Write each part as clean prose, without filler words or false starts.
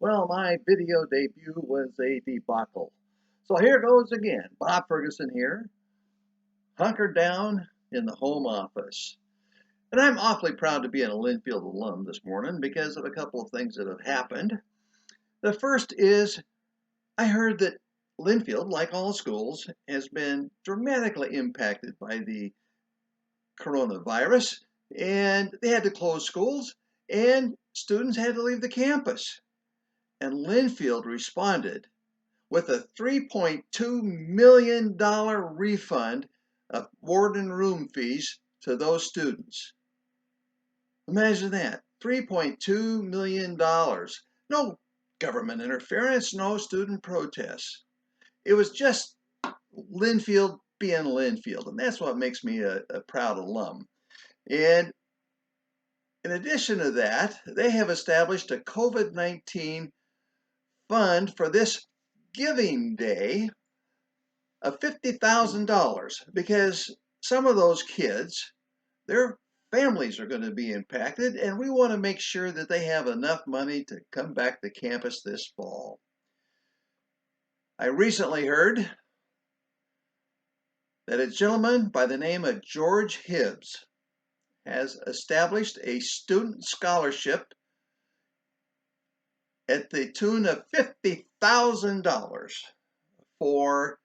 Well, my video debut was a debacle. So here goes again. Bob Ferguson here, hunkered down in the home office. And I'm awfully proud to be an Linfield alum this morning because of a couple of things that have happened. The first is I heard that Linfield, like all schools, has been dramatically impacted by the coronavirus, and they had to close schools, and students had to leave the campus. And Linfield responded with a $3.2 million refund of board and room fees to those students. Imagine that, $3.2 million. No government interference, no student protests. It was just Linfield being Linfield, and that's what makes me a proud alum. And in addition to that, they have established a COVID-19 fund for this Giving Day of $50,000 because some of those kids, their families are going to be impacted, and we want to make sure that they have enough money to come back to campus this fall. I recently heard that a gentleman by the name of George Hibbs has established a student scholarship at the tune of $50,000 for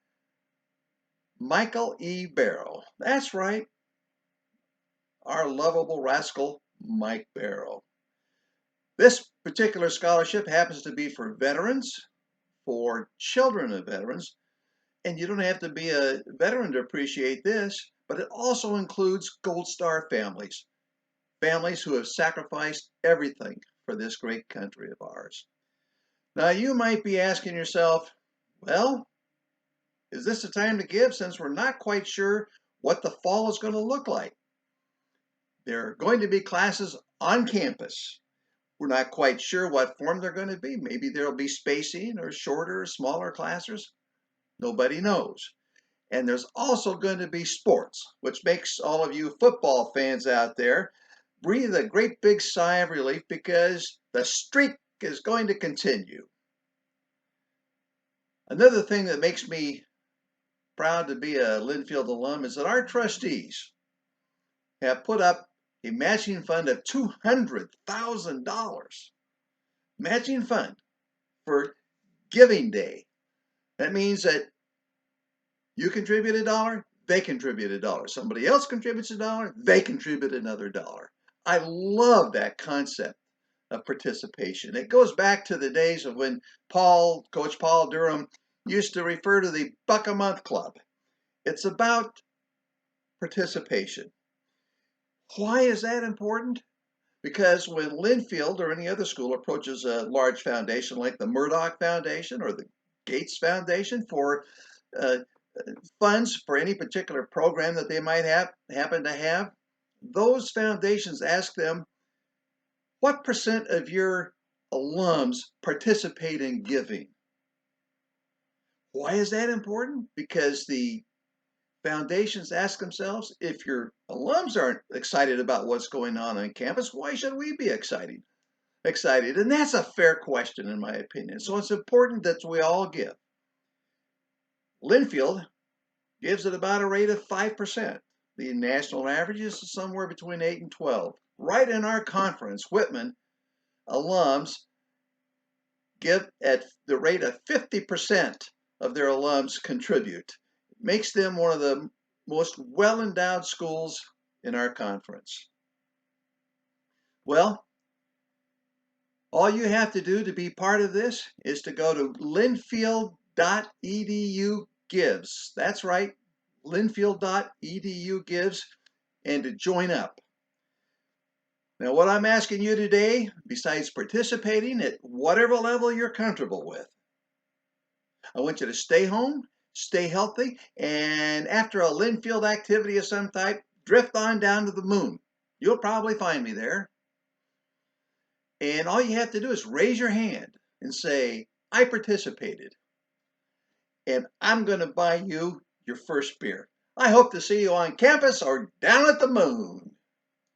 Michael E. Barrow. That's right, our lovable rascal, Mike Barrow. This particular scholarship happens to be for veterans, for children of veterans, and you don't have to be a veteran to appreciate this, but it also includes Gold Star families, families who have sacrificed everything for this great country of ours. Now, you might be asking yourself, well, is this the time to give since we're not quite sure what the fall is going to look like? There are going to be classes on campus. We're not quite sure what form they're going to be. Maybe there'll be spacing or shorter, smaller classes. Nobody knows. And there's also going to be sports, which makes all of you football fans out there breathe a great big sigh of relief because the streak is going to continue. Another thing that makes me proud to be a Linfield alum is that our trustees have put up a matching fund of $200,000. Matching fund for Giving Day. That means that you contribute $1, they contribute $1. Somebody else contributes $1, they contribute another $1. I love that concept of participation. It goes back to the days of when Coach Paul Durham used to refer to the Buck a Month Club. It's about participation. Why is that important? Because when Linfield or any other school approaches a large foundation like the Murdoch Foundation or the Gates Foundation for funds for any particular program that they might happen to have, those foundations ask them, what percent of your alums participate in giving? Why is that important? Because the foundations ask themselves, if your alums aren't excited about what's going on campus, why should we be excited? And that's a fair question in my opinion. So it's important that we all give. Linfield gives at about a rate of 5%. The national average is somewhere between 8 and 12. Right in our conference, Whitman alums give at the rate of 50% of their alums contribute. It makes them one of the most well-endowed schools in our conference. Well, all you have to do to be part of this is to go to linfield.edu gives. That's right, linfield.edu gives, and to join up. Now, what I'm asking you today, besides participating at whatever level you're comfortable with, I want you to stay home, stay healthy, and after a Linfield activity of some type, drift on down to the moon. You'll probably find me there. And all you have to do is raise your hand and say, I participated, and I'm going to buy you your first beer. I hope to see you on campus or down at the moon.